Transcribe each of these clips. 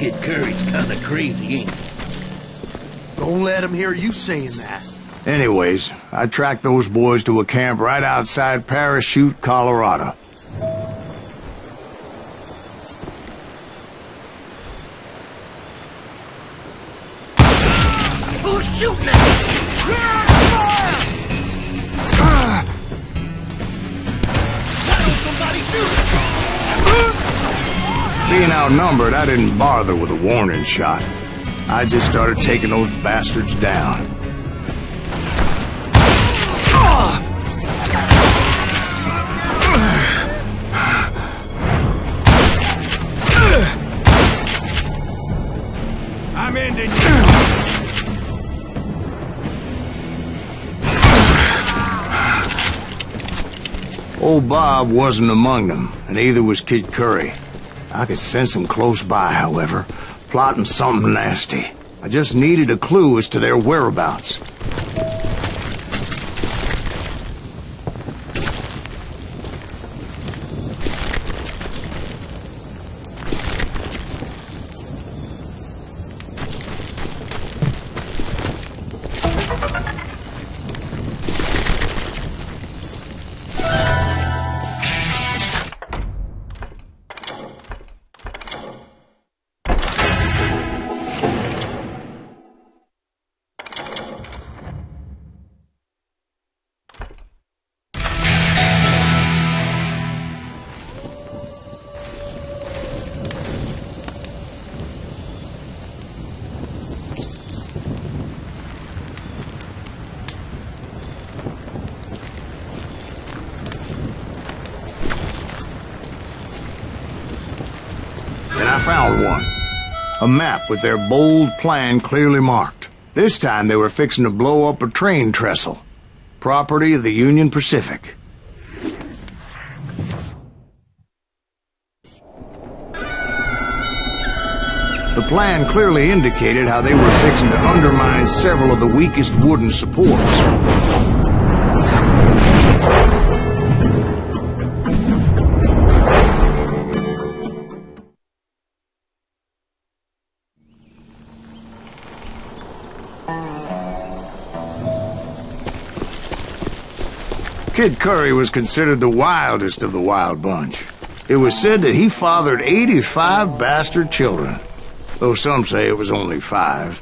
Kid Curry's kinda crazy, ain't he? Don't let him hear you saying that. Anyways, I tracked those boys to a camp right outside Parachute, Colorado. Who's shooting at me? Somebody shoot! Being outnumbered, I didn't bother with a warning shot. I just started taking those bastards down. I'm ending you. Old Bob wasn't among them, and neither was Kid Curry. I could sense him close by, however, plotting something nasty. I just needed a clue as to their whereabouts. I found one. A map with their bold plan clearly marked. This time they were fixing to blow up a train trestle. Property of the Union Pacific. The plan clearly indicated how they were fixing to undermine several of the weakest wooden supports. Kid Curry was considered the wildest of the wild bunch. It was said that he fathered 85 bastard children, though some say it was only 5.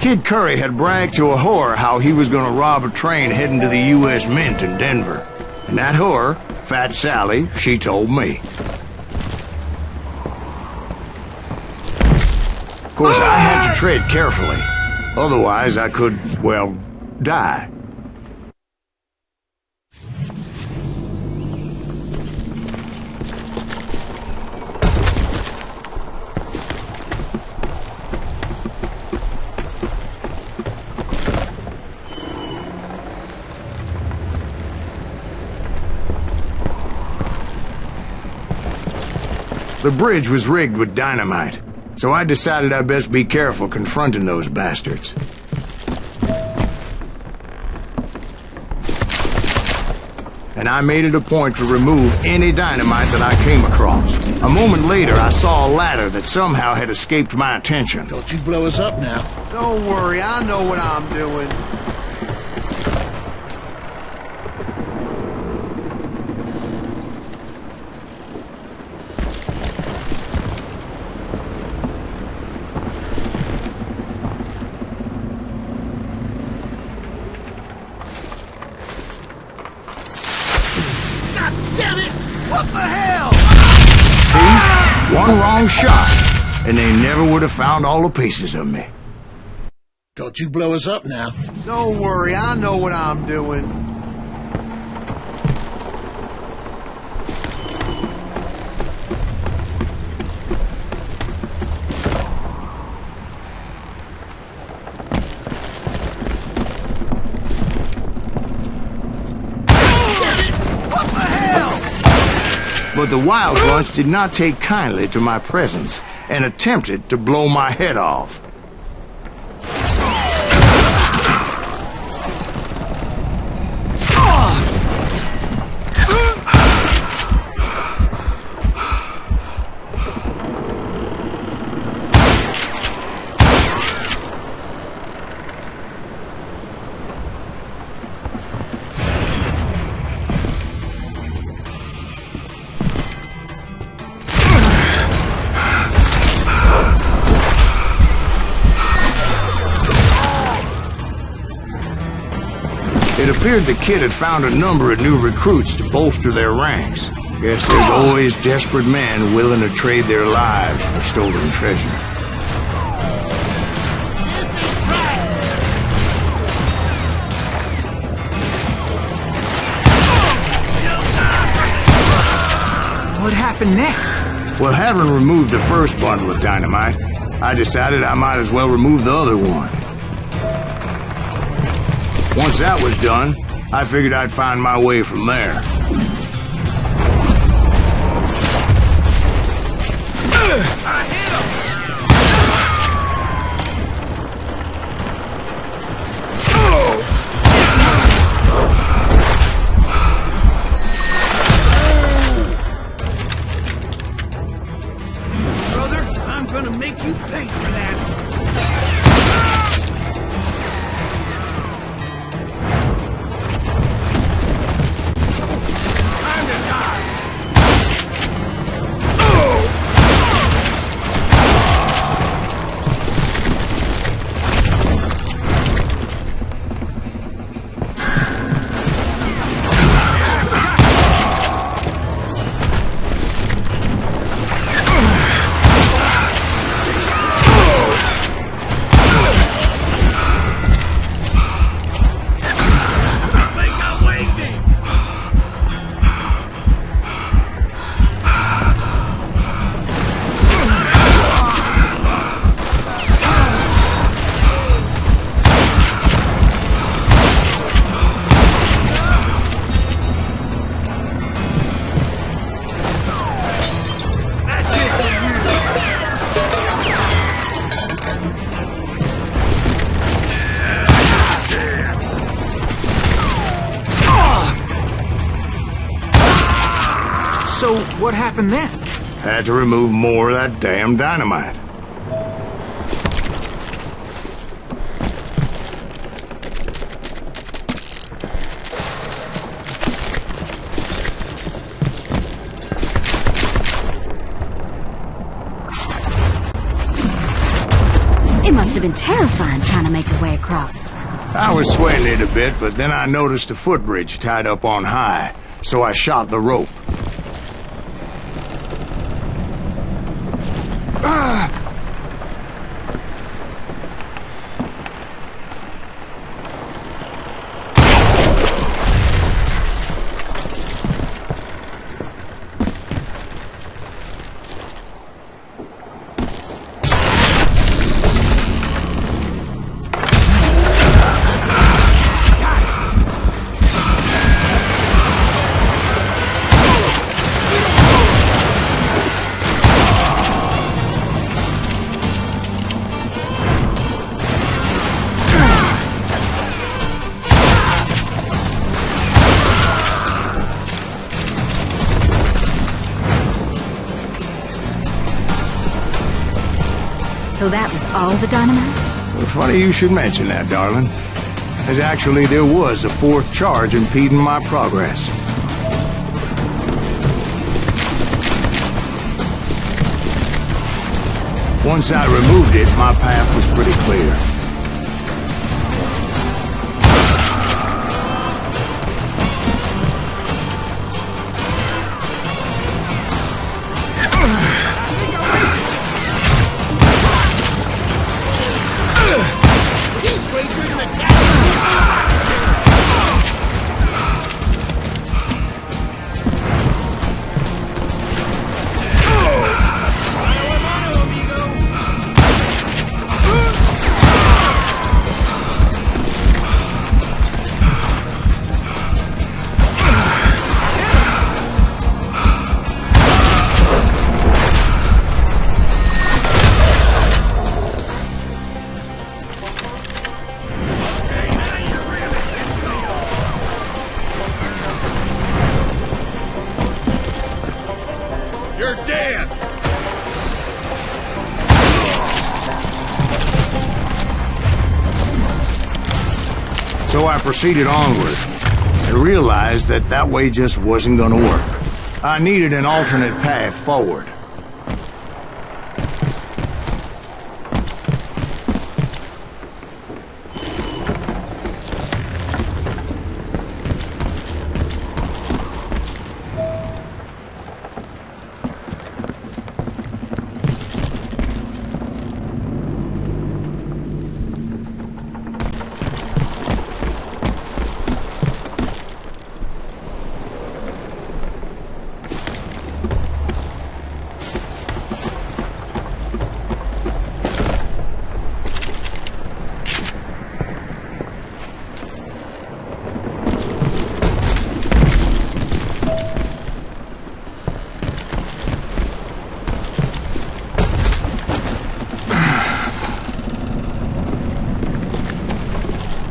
Kid Curry had bragged to a whore how he was going to rob a train heading to the U.S. Mint in Denver. And that whore, Fat Sally, she told me. Of course, I had to tread carefully. Otherwise, I could, well, die. The bridge was rigged with dynamite, so I decided I'd best be careful confronting those bastards. And I made it a point to remove any dynamite that I came across. A moment later, I saw a ladder that somehow had escaped my attention. Don't you blow us up now. Don't worry, I know what I'm doing. Damn it! What the hell? See? One wrong shot, and they never would have found all the pieces of me. Don't you blow us up now. Don't worry, I know what I'm doing. But the Wild Bunch did not take kindly to my presence and attempted to blow my head off. It appeared the kid had found a number of new recruits to bolster their ranks. Guess there's always desperate men willing to trade their lives for stolen treasure. What happened next? Well, having removed the first bundle of dynamite, I decided I might as well remove the other one. Once that was done, I figured I'd find my way from there. I hit him! Brother, I'm gonna make you pay for that. So, what happened then? Had to remove more of that damn dynamite. It must have been terrifying trying to make your way across. I was sweating it a bit, but then I noticed a footbridge tied up on high, so I shot the rope. So that was all the dynamite? Well, funny you should mention that, darling. As actually there was a fourth charge impeding my progress. Once I removed it, my path was pretty clear. You're dead! So I proceeded onward and realized that that way just wasn't gonna work. I needed an alternate path forward.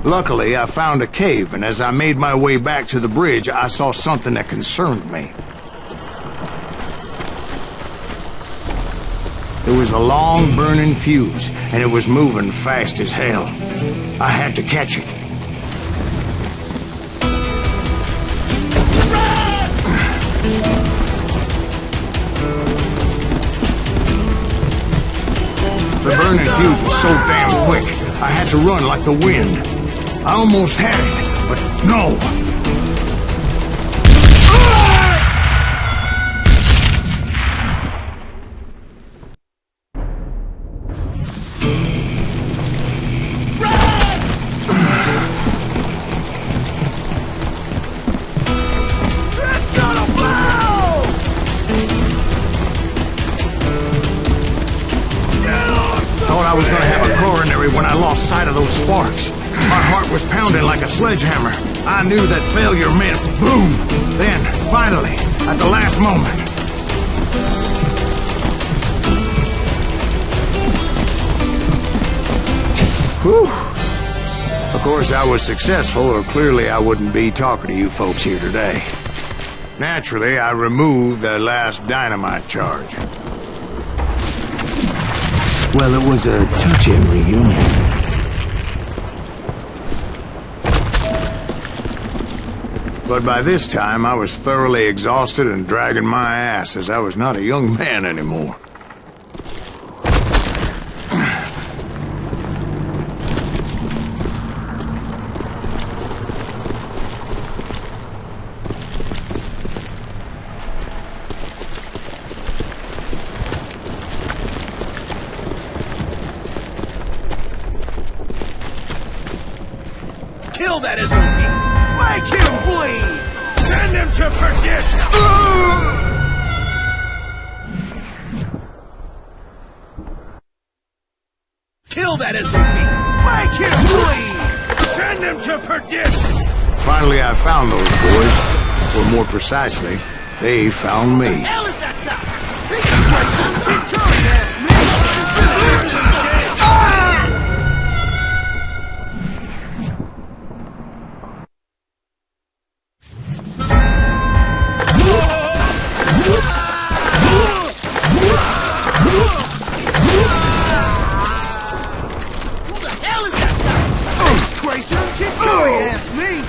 Luckily, I found a cave, and as I made my way back to the bridge, I saw something that concerned me. It was a long, burning fuse, and it was moving fast as hell. I had to catch it. The burning fuse was so damn quick, I had to run like the wind. I almost had it, but no! Thought I was gonna have a coronary when I lost sight of those sparks. My heart was pounding like a sledgehammer. I knew that failure meant boom. Then, finally, at the last moment. Whew. Of course, I was successful, or clearly I wouldn't be talking to you folks here today. Naturally, I removed the last dynamite charge. Well, it was a touching reunion. But by this time, I was thoroughly exhausted and dragging my ass, as I was not a young man anymore. Kill that SOB! Make him bleed! Send him to perdition! Kill that SOB! Make him bleed! Send him to perdition! Finally, I found those boys. Or more precisely, they found me. Hell is that guy? He's crazy! Keep coming, ass me! Keep going, ass me!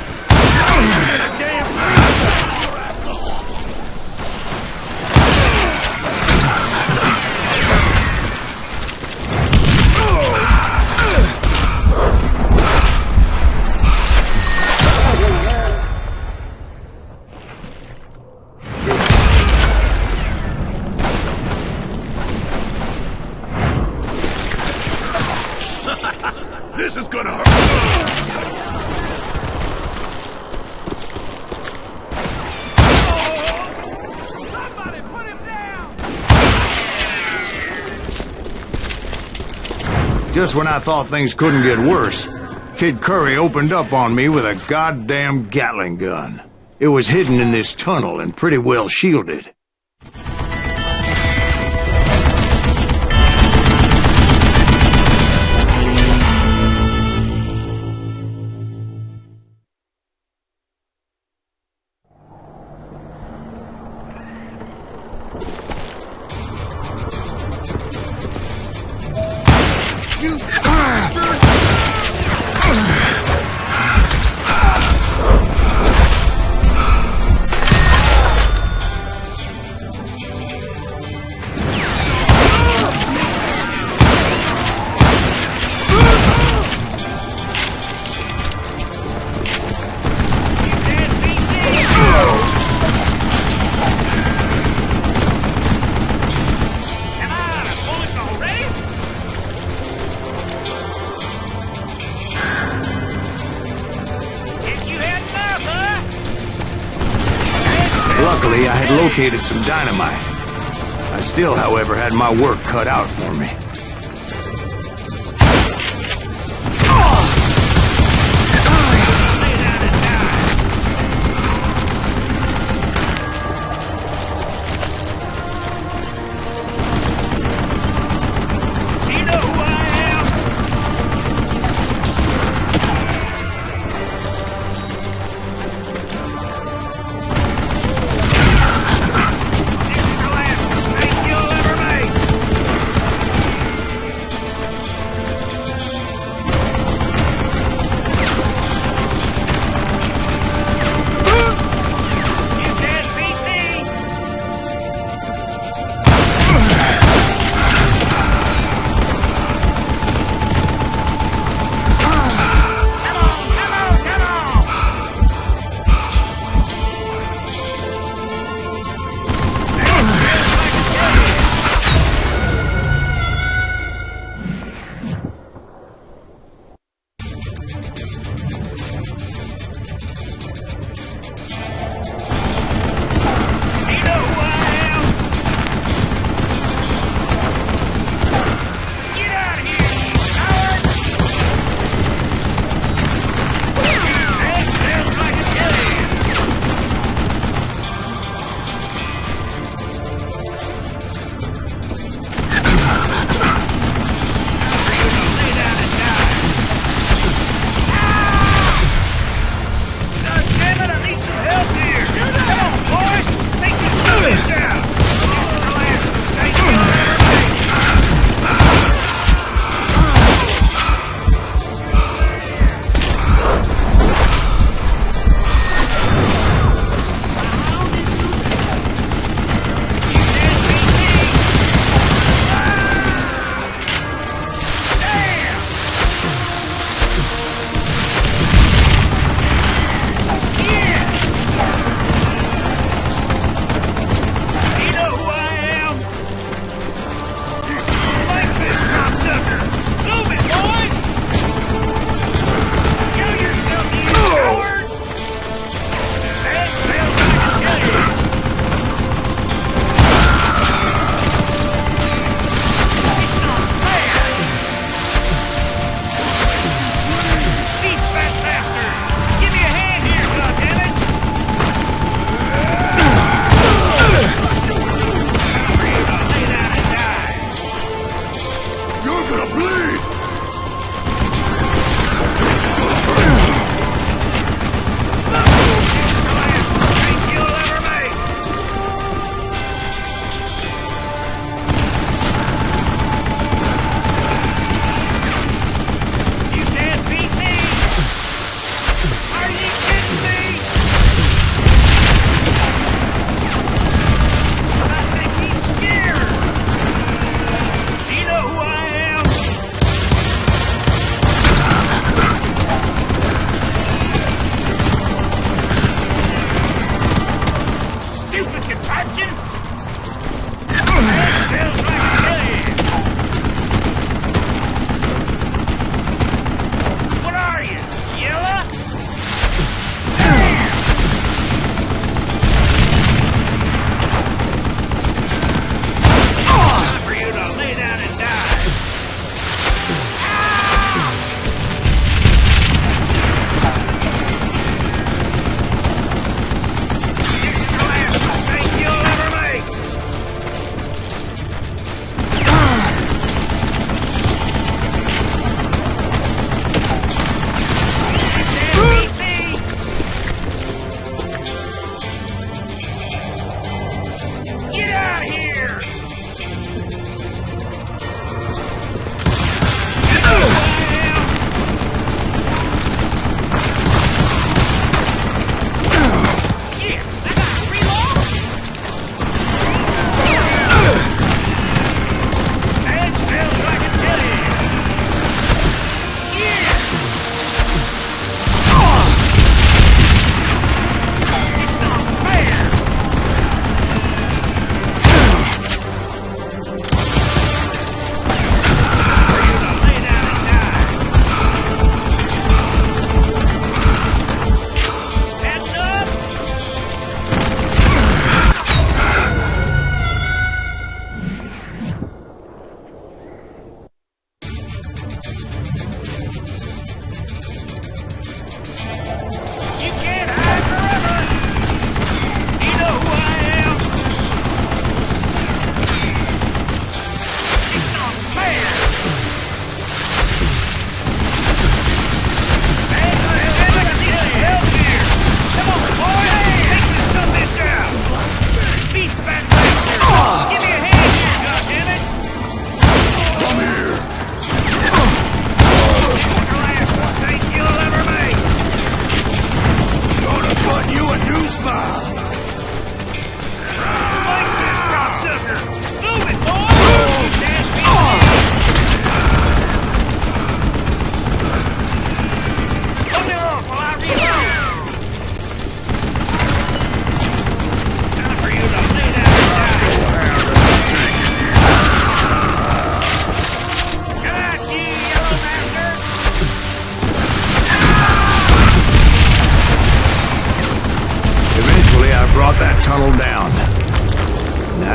This is gonna hurt! Just when I thought things couldn't get worse, Kid Curry opened up on me with a goddamn Gatling gun. It was hidden in this tunnel and pretty well shielded. located some dynamite. I still, however, had my work cut out for me.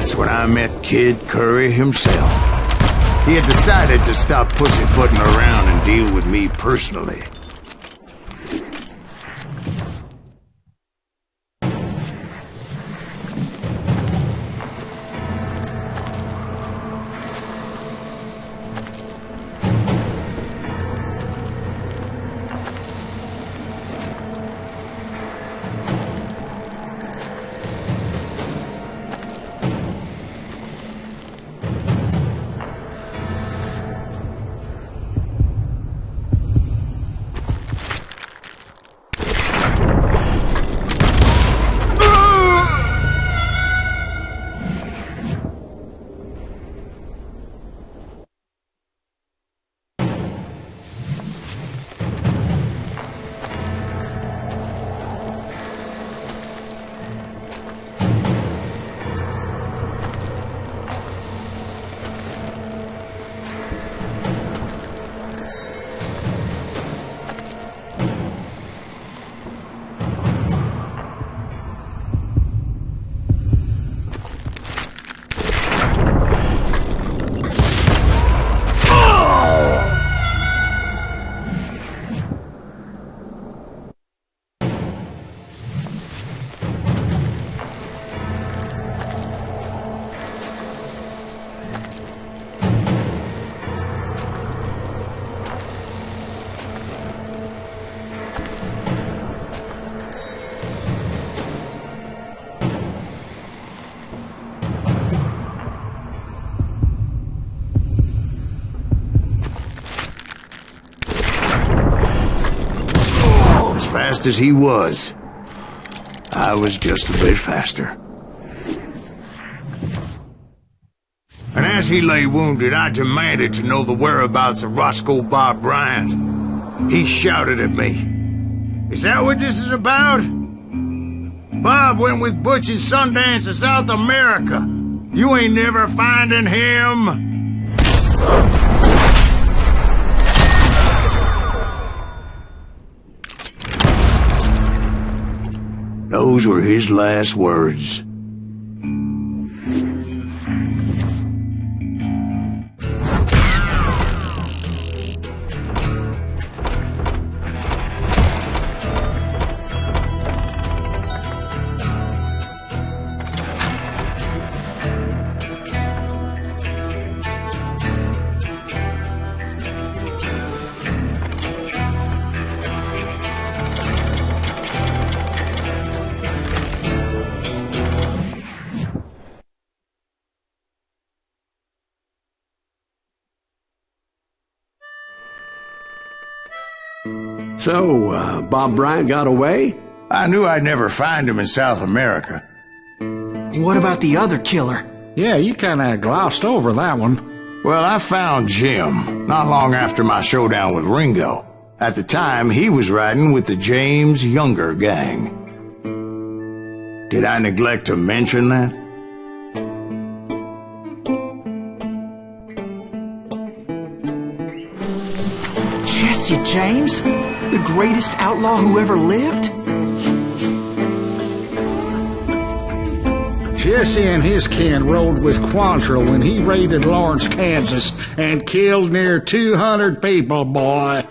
That's when I met Kid Curry himself. He had decided to stop pussyfooting around and deal with me personally. Fast as he was, I was just a bit faster. And as he lay wounded, I demanded to know the whereabouts of Roscoe Bob Bryant. He shouted at me, "Is that what this is about? Bob went with Butch and Sundance to South America. You ain't never finding him." Those were his last words. So, Bob Bryant got away? I knew I'd never find him in South America. What about the other killer? Yeah, you kinda glossed over that one. Well, I found Jim not long after my showdown with Ringo. At the time, he was riding with the James Younger gang. Did I neglect to mention that? Jesse James? The greatest outlaw who ever lived? Jesse and his kin rode with Quantrill when he raided Lawrence, Kansas, and killed near 200 people, boy.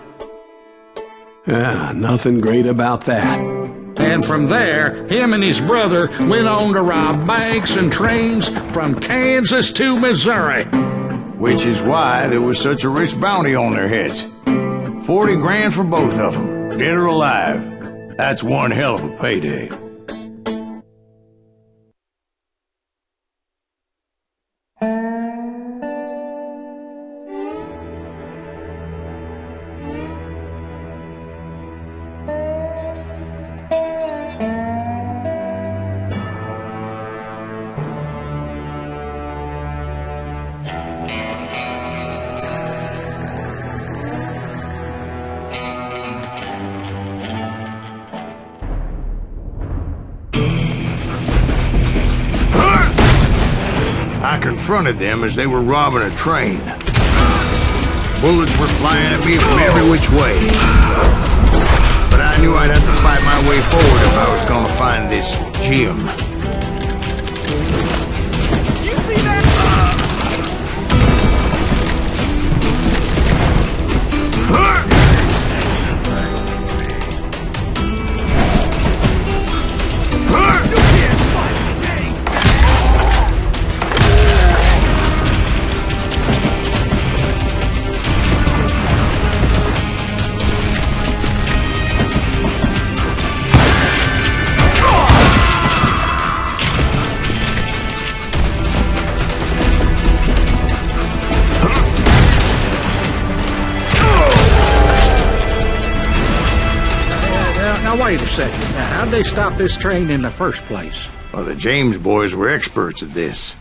Nothing great about that. And from there, him and his brother went on to rob banks and trains from Kansas to Missouri. Which is why there was such a rich bounty on their heads. 40 grand for both of them, dead or alive. That's one hell of a payday. I confronted them as they were robbing a train. Bullets were flying at me from every which way. But I knew I'd have to fight my way forward if I was gonna find this Jim. You wait a second. Now, how'd they stop this train in the first place? Well, the James boys were experts at this.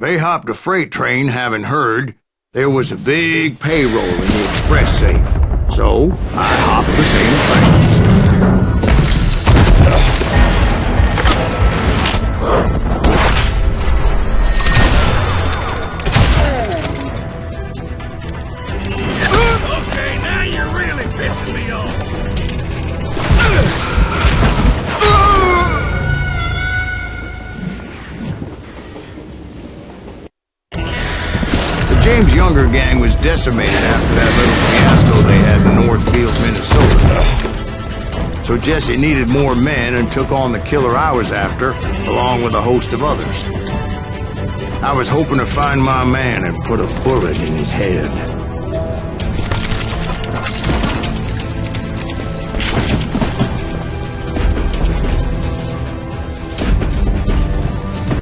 They hopped a freight train having heard there was a big payroll in the express safe. So, I hopped the same train. Okay, now you're really pissing me off. James' younger gang was decimated after that little fiasco they had in Northfield, Minnesota. So Jesse needed more men and took on the killer I was after, along with a host of others. I was hoping to find my man and put a bullet in his head.